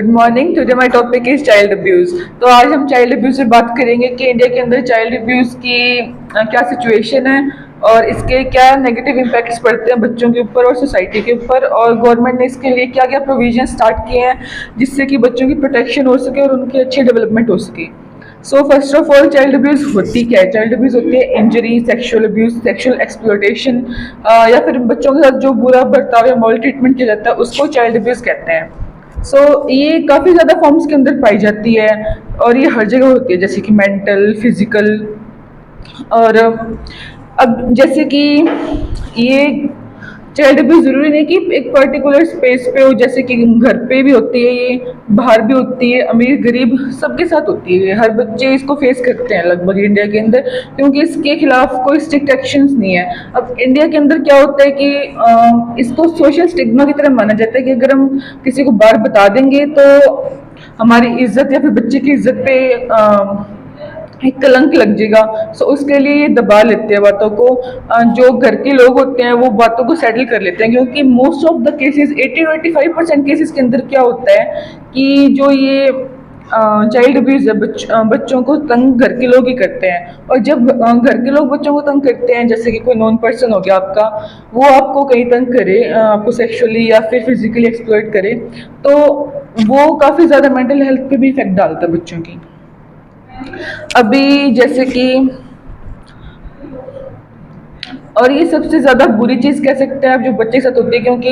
Good morning. Today my topic is child abuse. तो आज हम चाइल्ड अब्यूज़ से बात करेंगे कि इंडिया के अंदर चाइल्ड अब्यूज़ की क्या सिचुएशन है और इसके क्या नेगेटिव इम्पैक्ट्स पड़ते हैं बच्चों के ऊपर और सोसाइटी के ऊपर, और गवर्नमेंट ने इसके लिए क्या क्या प्रोविजन स्टार्ट किए हैं जिससे कि बच्चों की प्रोटेक्शन हो सके और उनकी अच्छी डेवलपमेंट हो सके। So first of all, child abuse होती क्या है? चाइल्ड अब्यूज़ होती है injury, sexual abuse, sexual exploitation, या फिर बच्चों के साथ जो बुरा बर्ताव या मॉल ट्रीटमेंट किया जाता है उसको चाइल्ड अब्यूज़ कहते हैं। ये काफ़ी ज़्यादा फॉर्म्स के अंदर पाई जाती है और ये हर जगह होती है, जैसे कि मेंटल, फिजिकल। और अब जैसे कि ये चाइल्ड अब्यूज़ ज़रूरी नहीं कि एक पर्टिकुलर स्पेस पे हो, जैसे कि घर पे भी होती है, ये बाहर भी होती है, अमीर गरीब सबके साथ होती है। हर बच्चे इसको फेस करते हैं लगभग इंडिया के अंदर, क्योंकि इसके खिलाफ कोई स्ट्रिक्ट एक्शंस नहीं है। अब इंडिया के अंदर क्या होता है कि इसको सोशल स्टिग्मा की तरह माना जाता है कि अगर हम किसी को बाहर बता देंगे तो हमारी इज्जत या फिर बच्चे की इज्जत पे एक कलंक लग जाएगा। सो उसके लिए ये दबा लेते हैं बातों को। जो घर के लोग होते हैं वो बातों को सेटल कर लेते हैं, क्योंकि most of the cases 80-85% cases के अंदर क्या होता है कि जो ये चाइल्ड अब्यूज़ है, बच्चों को तंग घर के लोग ही करते हैं। और जब घर के लोग बच्चों को तंग करते हैं, जैसे कि कोई नॉन पर्सन हो गया आपका, वो आपको कहीं तंग करे, आपको सेक्सुअली या फिर फिजिकली एक्सप्लॉइट करे, तो वो काफ़ी ज़्यादा मेंटल हेल्थ पे भी इफेक्ट डालता है बच्चों की। अभी जैसे कि, और ये सबसे ज़्यादा बुरी चीज़ कह सकते हैं आप जो बच्चे के साथ होती है, क्योंकि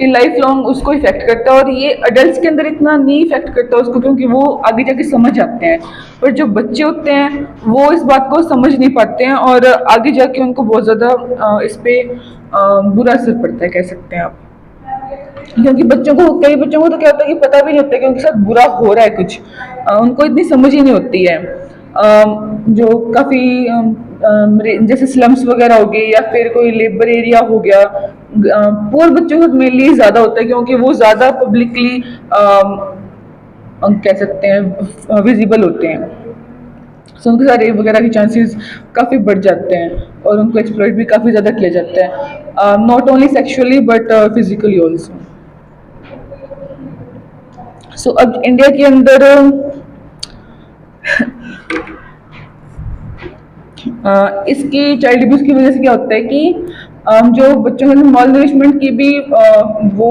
ये लाइफ लॉन्ग उसको इफेक्ट करता है। और ये अडल्ट के अंदर इतना नहीं इफेक्ट करता उसको, क्योंकि वो आगे जाके समझ आते हैं। पर जो बच्चे होते हैं वो इस बात को समझ नहीं पाते हैं और आगे जाके उनको बहुत ज़्यादा इस पर बुरा असर पड़ता है, कह सकते हैं आप। क्योंकि कई बच्चों को तो क्या होता है कि पता भी नहीं होता कि उनके साथ बुरा हो रहा है कुछ, उनको इतनी समझ ही नहीं होती है। जो काफ़ी जैसे स्लम्स वगैरह हो गए या फिर कोई लेबर एरिया हो गया, पुअर बच्चों को मेनली ज़्यादा होता है, क्योंकि वो ज़्यादा पब्लिकली कह सकते हैं विजिबल होते हैं। सो उनके साथ रेप वगैरह के चांसेस काफ़ी बढ़ जाते हैं और उनको एक्सप्लॉइट भी काफ़ी ज़्यादा किया जाता है, not only sexually but physically also. So अब इंडिया के अंदर इसकी चाइल्ड अब्यूज़ की वजह से क्या होता है कि जो बच्चों में मॉल नरिशमेंट की भी वो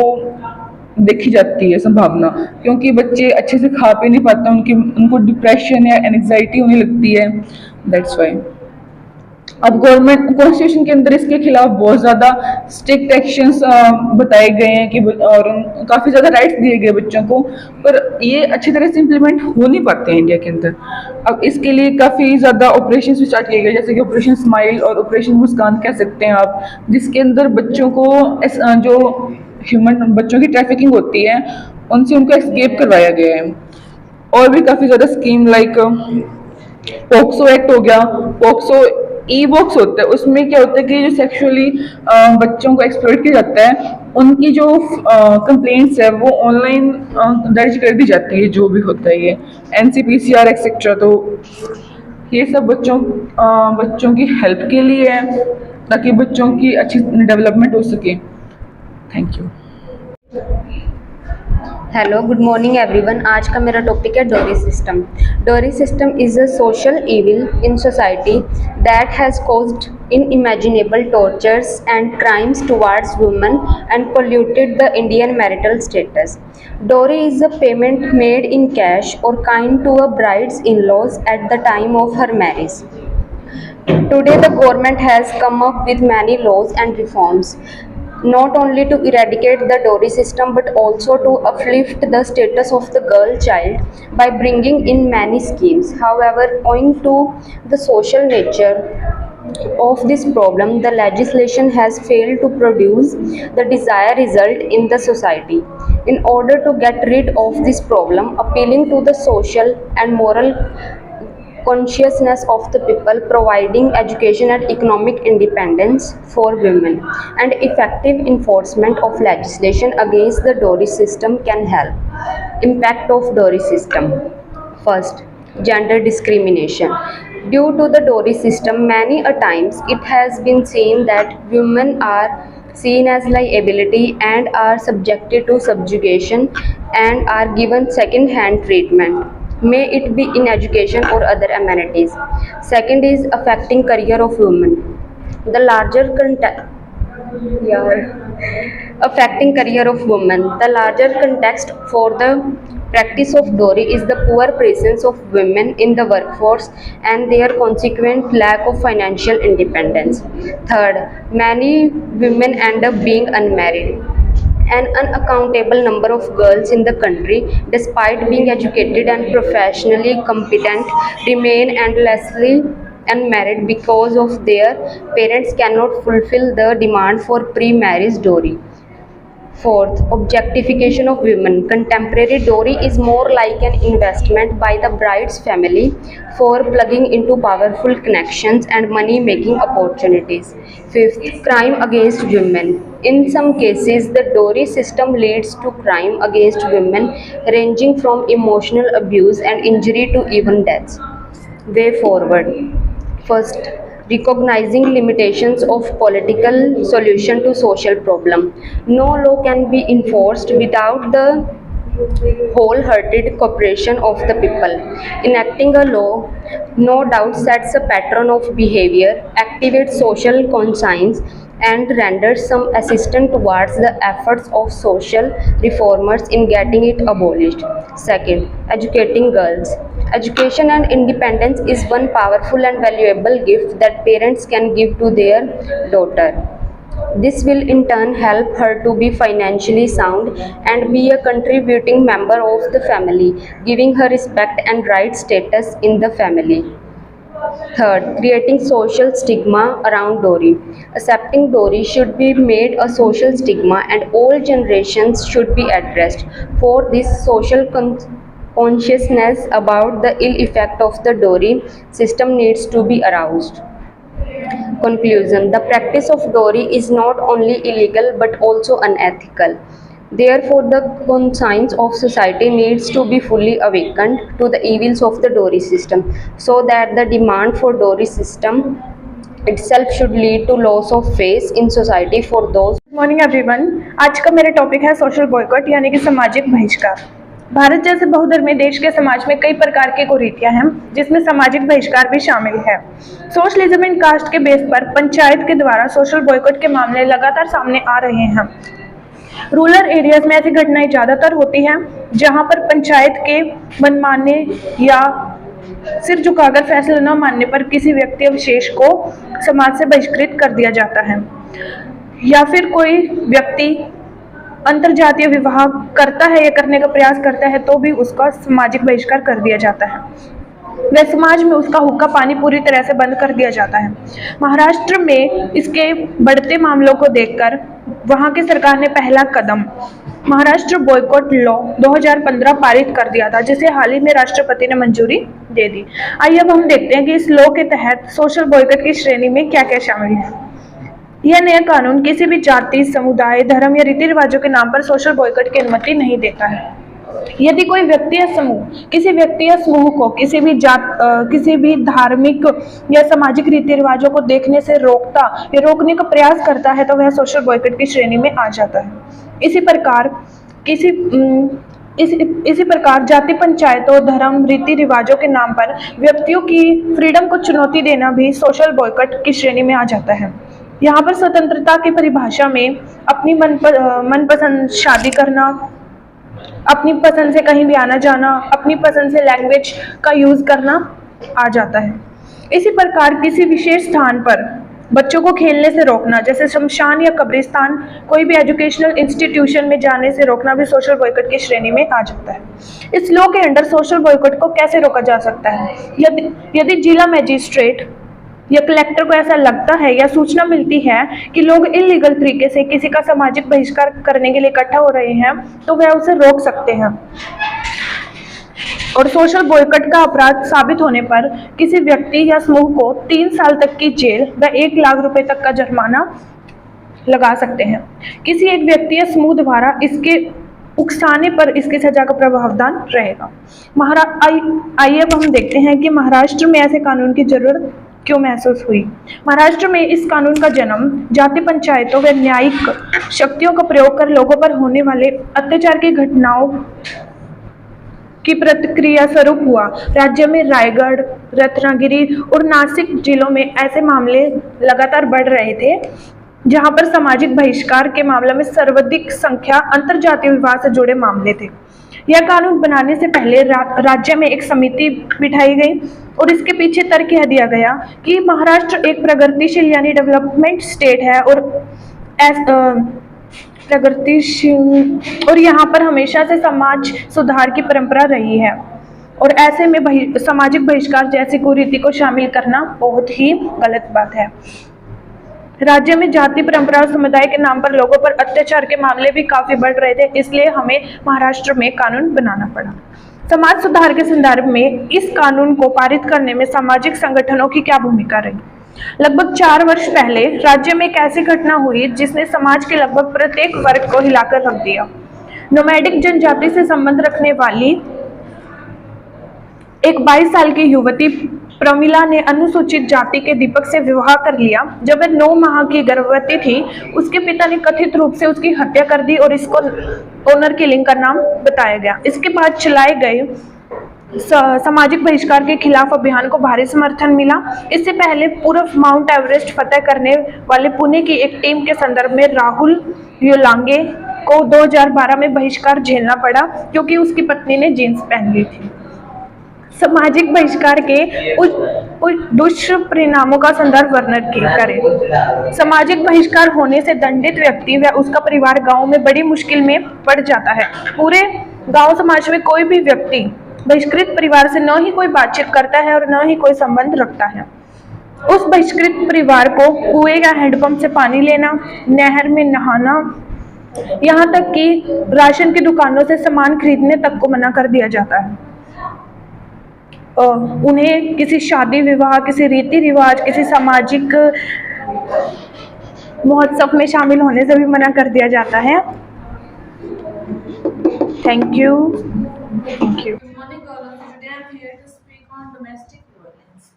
देखी जाती है संभावना, क्योंकि बच्चे अच्छे से खा पी नहीं पाते, उनको डिप्रेशन या एंग्जाइटी होने लगती है। दैट्स वाई अब गवर्नमेंट कॉन्स्टिट्यूशन के अंदर इसके खिलाफ बहुत ज़्यादा स्ट्रिक्ट एक्शंस बताए गए हैं कि और काफ़ी ज़्यादा राइट्स दिए गए बच्चों को, पर ये अच्छी तरह से इम्प्लीमेंट हो नहीं पाते हैं इंडिया के अंदर। अब इसके लिए काफ़ी ज़्यादा ऑपरेशन भी स्टार्ट किए गए, जैसे कि ऑपरेशन स्माइल और ऑपरेशन मुस्कान कह सकते हैं आप, जिसके अंदर बच्चों को जो ह्यूमन बच्चों की ट्रैफिकिंग होती है उनसे उनको एस्केप करवाया गया है। और भी काफ़ी ज़्यादा स्कीम लाइक पोक्सो एक्ट हो गया, पोक्सो ई बॉक्स होता है, उसमें क्या होता है कि जो सेक्सुअली बच्चों को एक्सप्लॉइट किया जाता है उनकी जो कंप्लेंट्स है वो ऑनलाइन दर्ज कर दी जाती है, जो भी होता है ये NCPCR एक्सेट्रा। तो ये सब बच्चों की हेल्प के लिए है, ताकि बच्चों की अच्छी डेवलपमेंट हो सके। Thank you. Hello, good morning everyone. आज का मेरा टॉपिक है डोरी सिस्टम। डोरी system is a social evil in society that has caused inimaginable tortures and crimes towards women and polluted the Indian marital status. Dowry is a payment made in cash or kind to a bride's in-laws at the time of her marriage. Today, the government has come up with many laws and reforms, not only to eradicate the dowry system but also to uplift the status of the girl child by bringing in many schemes. However, owing to the social nature of this problem, the legislation has failed to produce the desired result in the society. In order to get rid of this problem, appealing to the social and moral consciousness of the people, providing education and economic independence for women, and effective enforcement of legislation against the dowry system can help. Impact of dowry system. First, gender discrimination. Due to the dowry system, many a times it has been seen that women are seen as liability and are subjected to subjugation and are given second-hand treatment. May it be in education or other amenities. Second is affecting career of women. The larger affecting career of women. The larger context for the practice of dowry is the poor presence of women in the workforce and their consequent lack of financial independence. Third, many women end up being unmarried. An unaccountable number of girls in the country, despite being educated and professionally competent, remain endlessly unmarried because of their parents cannot fulfill the demand for pre-marriage dowry. Fourth, objectification of women. Contemporary dowry is more like an investment by the bride's family for plugging into powerful connections and money making opportunities. Fifth, crime against women. In some cases, the dowry system leads to crime against women, ranging from emotional abuse and injury to even deaths. Way forward. First, recognizing limitations of political solution to social problem. No law can be enforced without the wholehearted cooperation of the people. Enacting a law no doubt sets a pattern of behavior, activates social conscience, and renders some assistance towards the efforts of social reformers in getting it abolished. Second, educating girls. Education and independence is one powerful and valuable gift that parents can give to their daughter. This will in turn help her to be financially sound and be a contributing member of the family, giving her respect and right status in the family. Third, creating social stigma around dowry. Accepting dowry should be made a social stigma and all generations should be addressed. For this, social consciousness about the ill effect of the dowry system needs to be aroused. Conclusion. The practice of dowry is not only illegal but also unethical. Therefore, the conscience of society needs to be fully awakened to the evils of the dowry system so that the demand for dowry system itself should lead to loss of faith in society for those. Morning everyone. आज का मेरा topic है social boycott यानी कि सामाजिक बहिष्कार। भारत जैसे बहुधर्मी देश के समाज में कई प्रकार की कुरीतियां हैं जिसमें सामाजिक बहिष्कार भी शामिल है। सोशलिज्म इन कास्ट के बेस पर पंचायत के द्वारा सोशल बॉयकॉट के मामले लगातार सामने आ रहे हैं। रूरल एरियाज में ऐसी घटनाएं ज़्यादातर होती हैं जहां पर पंचायत के मनमाने या सिर झुकाकर फैसला न मानने पर किसी व्यक्ति विशेष को समाज से बहिष्कृत कर दिया जाता है, या फिर कोई व्यक्ति अंतरजातीय विवाह करता है या करने का प्रयास करता है तो भी उसका सामाजिक बहिष्कार कर दिया जाता है। वह समाज में उसका हुक्का पानी पूरी तरह से बंद कर दिया जाता है। महाराष्ट्र में इसके बढ़ते मामलों को देखकर वहां की सरकार ने पहला कदम महाराष्ट्र बॉयकॉट लॉ 2015 पारित कर दिया था, जिसे हाल ही में राष्ट्रपति ने मंजूरी दे दी। आइए अब हम देखते हैं कि इस लॉ के तहत सोशल बॉयकॉट की श्रेणी में क्या क्या शामिल है। यह नया कानून किसी भी जाति, समुदाय, धर्म या रीति रिवाजों के नाम पर सोशल बॉयकॉट की अनुमति नहीं देता है। यदि कोई व्यक्ति या समूह किसी व्यक्ति या समूह को किसी भी धार्मिक या सामाजिक रीति रिवाजों को देखने से रोकता या रोकने का प्रयास करता है तो वह सोशल बॉयकॉट की श्रेणी में आ जाता है। इसी प्रकार जाति, पंचायतों, धर्म, रीति रिवाजों के नाम पर व्यक्तियों की फ्रीडम को चुनौती देना भी सोशल बॉयकॉट की श्रेणी में आ जाता है। यहाँ पर स्वतंत्रता की परिभाषा में अपनी मनपसंद शादी करना, अपनी पसंद से कहीं भी आना जाना, अपनी पसंद से लैंग्वेज का यूज करना आ जाता है। इसी प्रकार किसी विशेष स्थान पर बच्चों को खेलने से रोकना, जैसे शमशान या कब्रिस्तान, कोई भी एजुकेशनल इंस्टीट्यूशन में जाने से रोकना भी सोशल बॉयकॉट की श्रेणी में आ जाता है। इस लॉ के अंडर सोशल बॉयकॉट को कैसे रोका जा सकता है? यदि जिला मजिस्ट्रेट या कलेक्टर को ऐसा लगता है या सूचना मिलती है कि लोग इलीगल तरीके से किसी का सामाजिक बहिष्कार करने के लिए इकट्ठा हो रहे हैं तो वह उसे रोक सकते हैं, और सोशल बॉयकॉट का अपराध साबित होने पर किसी व्यक्ति या समूह को 3 साल तक की जेल व 1 लाख रुपए तक का जुर्माना लगा सकते हैं। किसी एक व्यक्ति या समूह द्वारा इसके उकसाने पर इसकी सजा का प्रावधान रहेगा। आइए अब हम देखते हैं कि महाराष्ट्र में ऐसे कानून की जरूरत क्यों महसूस हुई। महाराष्ट्र में इस कानून का जन्म जाति पंचायतों व न्यायिक शक्तियों का प्रयोग कर लोगों पर होने वाले अत्याचार की घटनाओं की प्रतिक्रिया स्वरूप हुआ। राज्य में रायगढ़, रत्नागिरी और नासिक जिलों में ऐसे मामले लगातार बढ़ रहे थे, जहां पर सामाजिक बहिष्कार के मामले में सर्वाधिक संख्या अंतरजातीय विवाह से जुड़े मामले थे। यह कानून बनाने से पहले राज्य में एक समिति बिठाई गई और इसके पीछे तर्क यह दिया गया कि महाराष्ट्र एक प्रगतिशील यानी डेवलपमेंट स्टेट है और प्रगतिशील और यहाँ पर हमेशा से समाज सुधार की परंपरा रही है और ऐसे में सामाजिक बहिष्कार जैसी कुरीति को शामिल करना बहुत ही गलत बात है। राज्य में जाति परंपरा और समुदाय के नाम पर लोगों पर अत्याचार के मामले भी काफी बढ़ रहे थे, इसलिए हमें महाराष्ट्र में कानून बनाना पड़ा। समाज सुधार के संदर्भ में इस कानून को पारित करने में सामाजिक संगठनों की क्या भूमिका रही। लगभग 4 वर्ष पहले राज्य में एक ऐसी घटना हुई जिसने समाज के लगभग प्रत्येक वर्ग को हिलाकर रख दिया। नोमैडिक जनजाति से संबंध रखने वाली एक 22 साल की युवती प्रमिला ने अनुसूचित जाति के दीपक से विवाह कर लिया। जब वह 9 माह की गर्भवती थी, उसके पिता ने कथित रूप से उसकी हत्या कर दी और इसको ऑनर किलिंग का नाम बताया गया। इसके बाद चलाए गए सामाजिक बहिष्कार के खिलाफ अभियान को भारी समर्थन मिला। इससे पहले पूर्व माउंट एवरेस्ट फतेह करने वाले पुणे की एक टीम के संदर्भ में राहुल योलांगे को 2012 में बहिष्कार झेलना पड़ा क्योंकि उसकी पत्नी ने जींस पहन ली थी। सामाजिक बहिष्कार के दुष्परिणामों का संदर्भ वर्णन करें। सामाजिक बहिष्कार होने से दंडित व्यक्ति व उसका परिवार गांव में बड़ी मुश्किल में पड़ जाता है। पूरे गांव समाज में कोई भी व्यक्ति बहिष्कृत परिवार से न ही कोई बातचीत करता है और न ही कोई संबंध रखता है। उस बहिष्कृत परिवार को कुएं या हैंडपंप से पानी लेना, नहर में नहाना, यहाँ तक कि राशन की दुकानों से सामान खरीदने तक को मना कर दिया जाता है। उन्हें किसी शादी विवाह, किसी रीति रिवाज, किसी सामाजिक महोत्सव में शामिल होने से भी मना कर दिया जाता है। Thank you. Good morning, all of you. Today I am here to speak on domestic violence.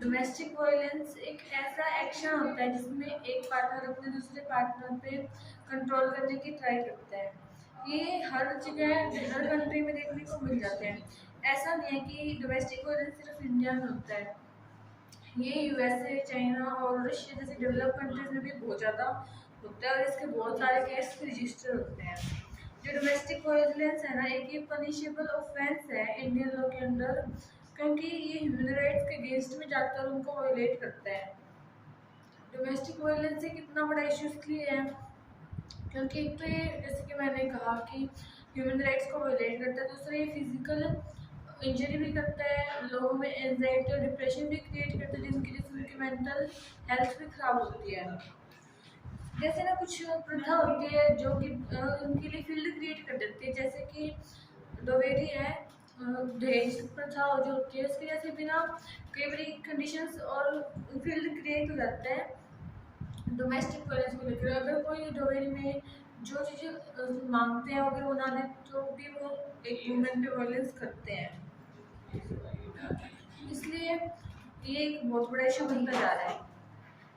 Domestic violence एक ऐसा एक्शन होता है जिसमें एक पार्टनर अपने दूसरे पार्टनर पे कंट्रोल करने की ट्राई करता है। ये हर जगह, हर कंट्री में देखने को मिल जाते हैं। ऐसा नहीं है कि डोमेस्टिक वायलेंस सिर्फ इंडिया में होता है। ये यूएसए, चाइना और रशिया जैसे डेवलप कंट्रीज में भी बहुत ज़्यादा होता है और इसके बहुत सारे केस रजिस्टर होते हैं। जो डोमेस्टिक वायलेंस है ना, एक ये पनिशेबल ऑफेंस है इंडियन लॉ के अंदर, क्योंकि ये ह्यूमन राइट्स के अगेंस्ट में जाकर उनको वायलेट करता है। डोमेस्टिक वायलेंस एक इतना बड़ा इशू इसलिए है क्योंकि एक तो ये, जैसे कि मैंने कहा कि ह्यूमन राइट्स को वायलेट करता है, दूसरा ये फिजिकल इंजरी भी करता है, लोगों में एंजाइटी और डिप्रेशन भी क्रिएट करता है, जिनकी वजह से उनकी मेंटल हेल्थ भी खराब होती है। जैसे ना कुछ प्रथा होती है जो कि उनके लिए फील्ड क्रिएट कर देती है, जैसे कि डोवेरी है, दहेज प्रथा जो होती है, उसकी वजह से बिना कई बारी कंडीशंस और फील्ड क्रिएट हो जाता है डोमेस्टिक वायलेंस को लेकर। अगर कोई डोवेरी में जो चीज़ें मांगते हैं अगर वो ना दें तो भी वो एक वुमेन पे वायलेंस करते हैं। इसलिए ये एक बहुत बड़ा इशू बनता जा रहा है।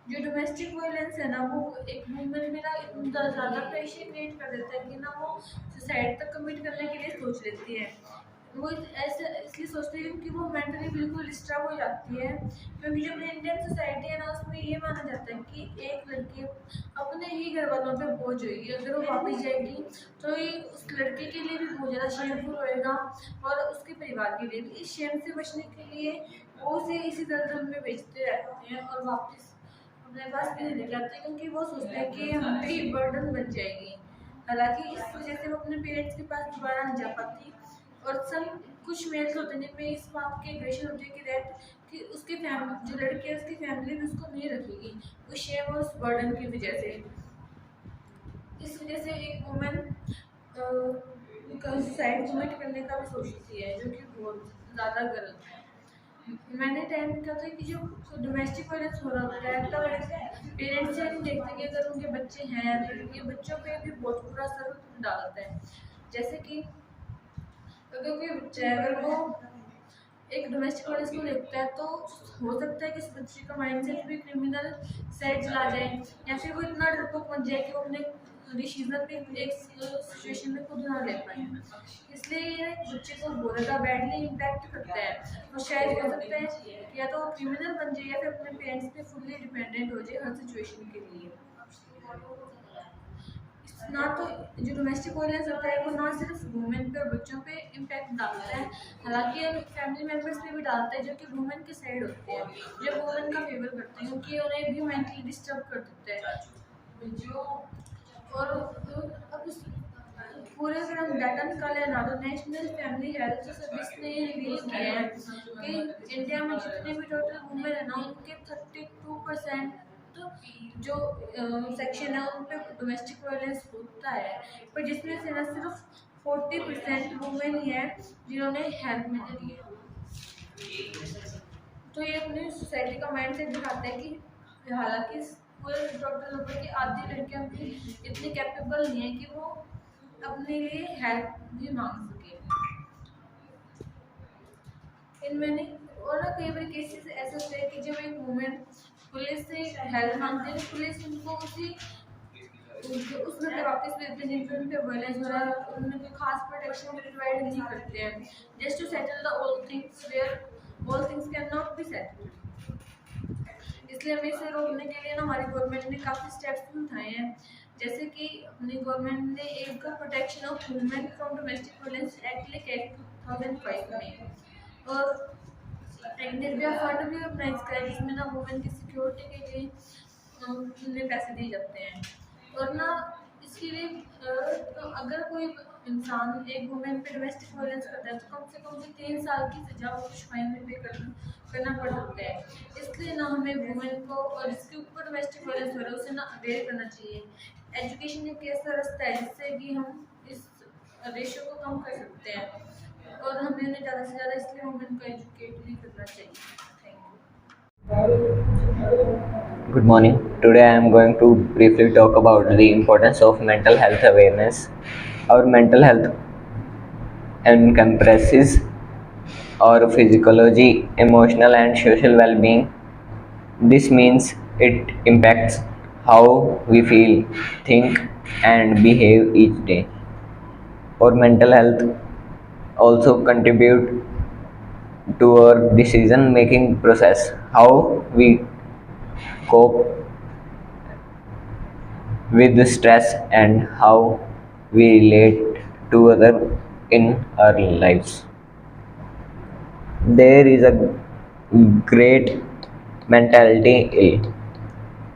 जो डोमेस्टिक वायलेंस है ना, वो एक वुमेन में ना इतना ज़्यादा प्रेशर क्रिएट कर देता है कि ना वो सुसाइड तक कमिट करने के लिए सोच लेती है। वो ऐसे इसलिए सोचती है क्योंकि वो मेंटली बिल्कुल डिस्टर्ब हो जाती है, क्योंकि जो इंडियन सोसाइटी है ना, उसमें ये माना जाता है कि एक लड़की अपने ही घर वालों पे बोझ होगी। अगर वो वापस जाएगी तो ये उस लड़के के लिए भी बहुत ज़्यादा शेमफुल होएगा और उसके परिवार के लिए भी। इस शेम से बचने के लिए वो उसे इसी दलदल में बेचते रहते हैं और वापस अपने पास भी नहीं लेके आते, क्योंकि वो सोचते हैं कि हम पे बर्डन बन जाएगी। हालांकि इस वजह से वो अपने पेरेंट्स के पास दोबारा नहीं जा पाती। और सब कुछ मेल्स होते हैं जिनमें इस बात की एग्रेशन होती है कि दैट कि उसकी फैमिली, जो लड़की है उसकी फैमिली भी उसको नहीं रखेगी उस शेम और उस बर्डन की वजह से। इस वजह से एक वुमेन सुसाइड कमिट करने का भी सोचती है, जो कि बहुत ज़्यादा गलत है। मैंने टाइम देखा था कि जो डोमेस्टिक वायलेंस हो रहा होता है तब ऐसे पेरेंट्स नहीं देखते कि अगर उनके बच्चे हैं तो ये बच्चों पे भी बहुत बुरा असर डालता है। जैसे कि अगर कोई बच्चा है, अगर वो एक डोमेस्टिक वायलेंस को देखता है तो हो सकता है कि उस बच्चे का माइंडसेट भी क्रिमिनल साइड चला जाए, या फिर वो इतना डरपोक बन जाए कि वो अपने डिसीजन भी एक सिचुएशन में खुद ना ले पाए। इसलिए ये बच्चे को बहुत ज़्यादा बैडली इम्पैक्ट करता है। वो शायद हो सकता है कि या तो वो क्रिमिनल बन जाए या फिर अपने पेरेंट्स पे फुल्ली डिपेंडेंट हो जाए हर सिचुएशन के लिए। ना तो जो डोमेस्टिक वायलेंस होता है वो ना सिर्फ वुमेन पे और बच्चों पे इम्पैक्ट डालता है, हालांकि फैमिली मेम्बर्स पे भी डालता है जो कि वुमेन के साइड होते हैं, जो वुमेन का फेवर करते हैं, क्योंकि उन्हें भी मेंटली डिस्टर्ब कर देता है। जो और अब उस पूरे अगर हम डाटा निकालें ना तो नेशनल फैमिली हेल्थ सर्विस ने ये रिवील किया है कि इंडिया में जितने भी टोटल वुमेन है ना उनके 32% जो सेक्शन है उन पे डोमेस्टिक वायलेंस होता है, पर जिसमें से ना सिर्फ 40% वुमेन ही है जिन्होंने हेल्प मिल ली है। तो ये अपनी सोसाइटी का माइंड सेट दिखाता है कि हालांकि पूरे टोटल लोगों की आधी लड़कियां भी इतनी कैपेबल नहीं है कि वो अपने लिए हेल्प भी मांग सके। इनमें नहीं और ना कई बार केसेस ऐसे होते हैं कि जब एक वुमेन पुलिस से हेल्प मांगते हैं तो पुलिस उनको उसमें वापस भेजते हैं जिनपे उन पे वायलेंस हो रहा है, उन्हें कोई खास प्रोटेक्शन प्रोवाइड नहीं करते हैं just to settle the all things where all things can not be settled. इसलिए हमें इसे रोकने के लिए ना हमारी गवर्नमेंट ने काफ़ी स्टेप्स भी उठाए हैं, जैसे कि अपनी गवर्नमेंट ने एक protection of women from domestic violence act लेके 2005 में, और एक निर्भया फंड भी ऑर्गेनाइज करा है जिसमें ना वुमेन की सिक्योरिटी के लिए उन्हें पैसे दिए जाते हैं। और ना इसके लिए तो अगर कोई इंसान एक वुमेन पे डोमेस्टिक वायलेंस करता है तो कम से कम 3 साल की सजा और कुछ फाइन में पे करना पड़ सकता है। इसलिए ना हमें वुमेन को और इसके ऊपर डोमेस्टिक वायलेंस हो रहा है उसे ना अवेयर करना चाहिए। एजुकेशन एक ऐसा रास्ता है जिससे कि हम इस रेशो को कम कर सकते हैं, और हमें उन्हें ज़्यादा से ज़्यादा इसलिए वुमेन को एजुकेट भी करना चाहिए। Good morning. Today I am going to briefly talk about the importance of mental health awareness. Our mental health encompasses our physiology, emotional, and social well being. This means it impacts how we feel, think, and behave each day. Our mental health also contribute to our decision making process, how we cope with the stress and how we relate to others in our lives. There is a great mentality ill.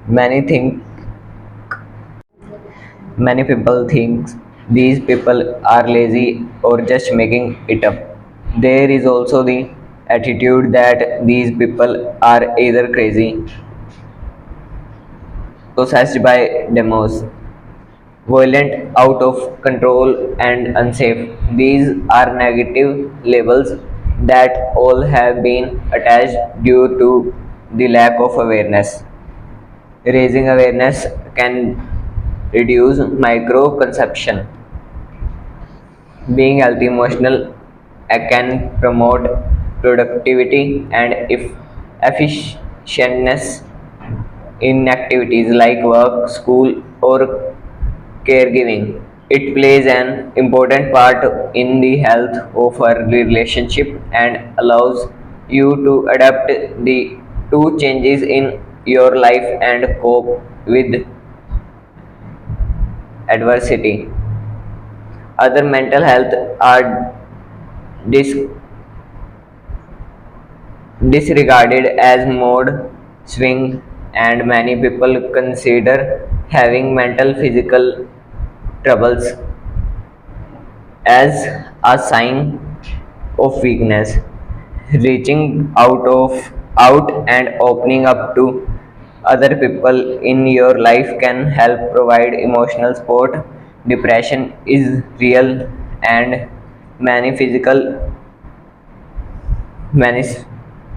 Many people think these people are lazy or just making it up. There is also the attitude that these people are either crazy, possessed by demons, violent, out of control, and unsafe. These are negative labels that all have been attached due to the lack of awareness. Raising awareness can reduce microconception. Being healthy emotional can promote productivity and efficientness in activities like work, school, or caregiving. It plays an important part in the health of our relationship and allows you to adapt the to changes in your life and cope with adversity. Other mental health are dis- disregarded as mood swing, and many people consider having mental physical troubles as a sign of weakness. Reaching out and opening up to other people in your life can help provide emotional support. Depression is real, and many physical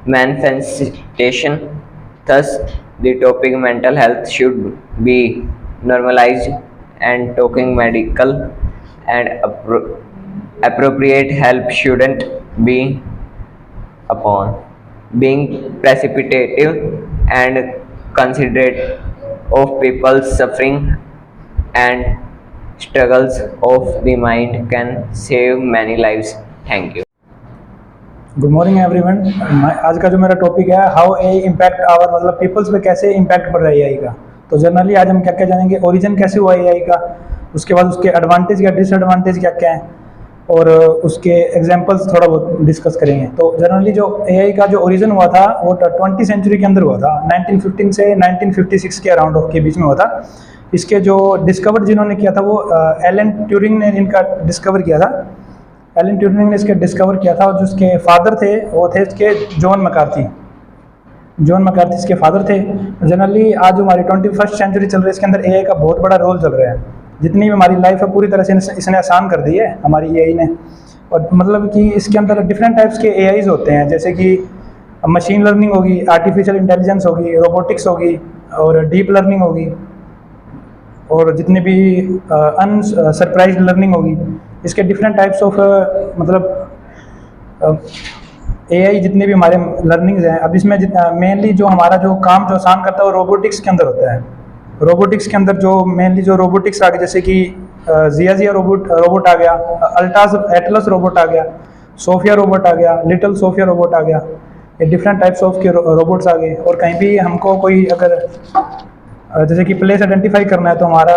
manifestation. Thus, the topic mental health should be normalized, and talking medical and appropriate help shouldn't be upon, being precipitative and considerate of people's suffering and struggles of the mind can save many lives. Thank you. Good morning everyone. आज का जो मेरा topic है how a impact our, मतलब peoples पे कैसे impact पड़ रहा है एआई का। तो जनरली आज हम क्या क्या जानेंगे, ओरिजिन कैसे हुआ एआई का, उसके बाद उसके एडवांटेज या डिसएडवांटेज क्या क्या हैं, और उसके एग्जांपल्स थोड़ा बहुत डिस्कस करेंगे। तो जनरली जो एआई का जो ओरिजिन हुआ था वो 20वीं सेंचुरी के अंदर हुआ था, 1915 से 1956 के अराउंड के बीच में हुआ था। इसके जो डिस्कवर जिन्होंने किया था वो एलन ट्यूरिंग ने इनका डिस्कवर किया था। एलन ट्यूरिंग ने इसके डिस्कवर किया था, और जो उसके फादर थे वो थे इसके जॉन मैकार्थी। जॉन मैकार्थी इसके फादर थे। जनरली आज जो हमारी 21st सेंचुरी चल रही है इसके अंदर एआई का बहुत बड़ा रोल चल रहा है। जितनी भी हमारी लाइफ है पूरी तरह से इसने आसान कर दी है हमारी एआई ने। और मतलब कि इसके अंदर डिफरेंट टाइप्स के एआईज होते हैं, जैसे कि मशीन लर्निंग होगी, आर्टिफिशियल इंटेलिजेंस होगी, रोबोटिक्स होगी और डीप लर्निंग होगी, और जितने भी अनसरप्राइज लर्निंग होगी। इसके डिफरेंट टाइप्स ऑफ मतलब एआई जितने भी हमारे लर्निंग्स हैं। अब इसमें मेनली जो हमारा जो काम जो आसान करता है वो रोबोटिक्स के अंदर होता है। रोबोटिक्स के अंदर जो मेनली जो रोबोटिक्स आ गए, जैसे कि जिया रोबोट आ गया, अल्टास एटलस रोबोट आ गया, सोफिया रोबोट आ गया, लिटिल सोफिया रोबोट आ गया। ये डिफरेंट टाइप्स ऑफ के रोबोट्स आ गए। और कहीं भी हमको कोई अगर जैसे कि प्लेस आइडेंटिफाई करना है तो हमारा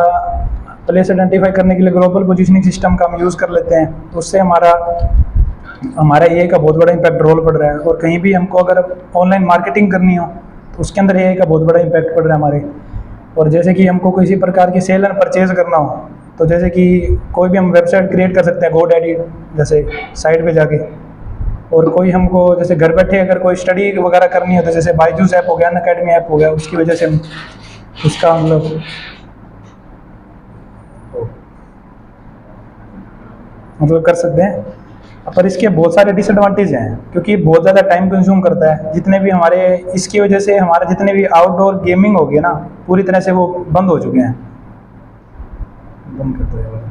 प्लेस आइडेंटिफाई करने के लिए ग्लोबल पोजीशनिंग सिस्टम का हम यूज़ कर लेते हैं। तो उससे हमारा एआई का बहुत बड़ा इम्पैक्ट रोल पड़ रहा है। और कहीं भी हमको अगर ऑनलाइन मार्केटिंग करनी हो तो उसके अंदर एआई का बहुत बड़ा इम्पैक्ट पड़ रहा है हमारे। और जैसे कि हमको किसी प्रकार की सेल एंड परचेज करना हो तो जैसे कि कोई भी हम वेबसाइट क्रिएट कर सकते हैं, GoDaddy जैसे साइट पे जाके। और कोई हमको जैसे घर बैठे अगर कोई स्टडी वगैरह करनी हो तो जैसे बायजूस ऐप हो गया, अनअकैडमी ऐप हो गया, उसकी वजह से हम उसका मतलब कर सकते हैं। पर इसके बहुत सारे डिसएडवांटेज हैं, क्योंकि बहुत ज़्यादा टाइम कंज्यूम करता है। जितने भी हमारे इसकी वजह से हमारे जितने भी आउटडोर गेमिंग हो गए ना, पूरी तरह से वो बंद हो चुके हैं। बंद करते हैं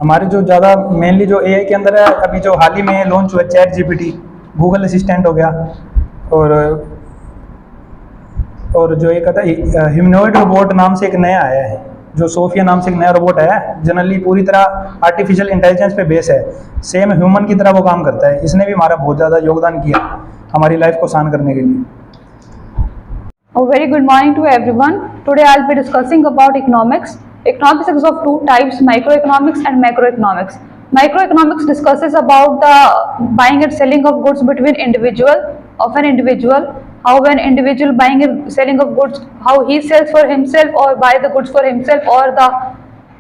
हमारे जो ज़्यादा मेनली जो एआई के अंदर है, अभी जो हाल ही में लॉन्च हुआ चैट जीपीटी, गूगल असिस्टेंट हो गया, और जो एक आता है ह्यूमनॉइड रोबोट नाम से एक नया आया है, जो सोफिया नाम से एक नया रोबोट आया है। जनरली पूरी तरह आर्टिफिशियल इंटेलिजेंस पे बेस है, सेम ह्यूमन की तरह वो काम करता है। इसने भी हमारा बहुत ज़्यादा योगदान किया हमारी लाइफ को आसान करने के लिए। A very good morning to everyone. Today I'll be discussing about economics. Economics is of two types, microeconomics and macroeconomics. Microeconomics discusses about the buying and selling of goods between an individual, how an individual buying and selling of goods, how he sells for himself or buy the goods for himself, or the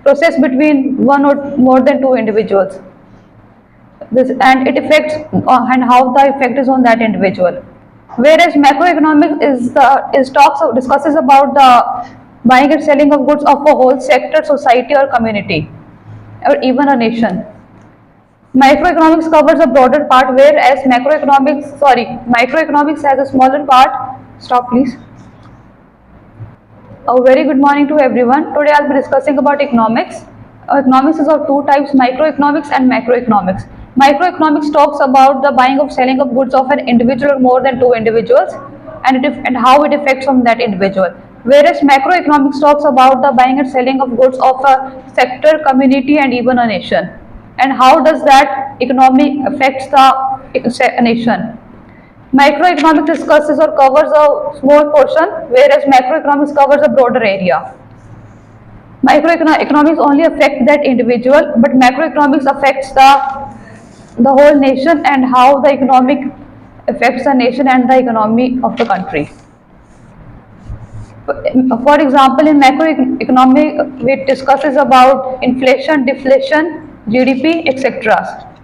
process between one or more than two individuals. And it affects and how the effect is on that individual. Whereas macroeconomics discusses about the buying and selling of goods of a whole sector, society or community, or even a nation. Microeconomics covers a broader part, whereas microeconomics has a smaller part. Stop please. A very good morning to everyone. Today I'll be discussing about economics. Economics is of two types, microeconomics and macroeconomics. Microeconomics talks about the buying or selling of goods of an individual or more than two individuals, and how it affects on that individual. Whereas macroeconomics talks about the buying and selling of goods of a sector, community and even a nation, and how does that economy affects the nation. Microeconomics discusses or covers a small portion, whereas macroeconomics covers a broader area. Microeconomics only affect that individual, but macroeconomics affects the whole nation, and how the economic affects the nation and the economy of the country. For example, in macroeconomic, it discusses about inflation, deflation, GDP, etc.